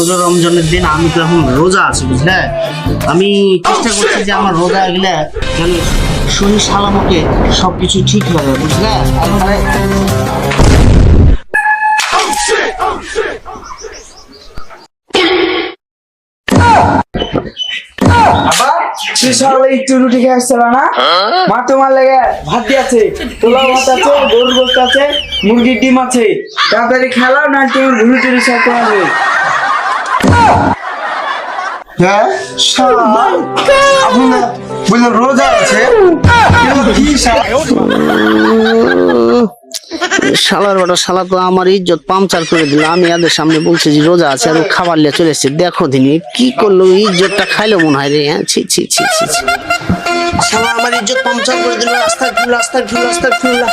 পবিত্র রমজানের দিন আমি তো এখন রোজা আছি বুঝলে। আমি চেষ্টা করছি যে আমার রোজা গেলে যেন সহি সালামতে সবকিছু ঠিক হয়ে যায় বুঝলে। একটু রুটি খেয়ে আসছিল না? মা তোমার লেগে ভাত দিয়েছে, পোলাও ভাত আছে, গরুর গোস্ত আছে, মুরগির ডিম আছে। তাড়াতাড়ি খেলাও না তুমি রুটি সাথে হবে। হ্যাঁ আপনার বললেন রোজা আছে, কি শালার বড় শালা তো আমার ইজ্জত পাংচার করে দিল। আমি এদের সামনে বলছি যে রোজা আছে আর ও খাবার নিয়ে চলে এসেছে। দেখো দিনি কি করলো, ইজ্জতটা খাইলো মনে হয় রে। হ্যাঁ ছি ছি ছি ছি ছি। শালা আমার ইজ্জত পাংচার করে দিল। আস্তাগফিরুল্লাহ আস্তাগফিরুল্লাহ আস্তাগফিরুল্লাহ।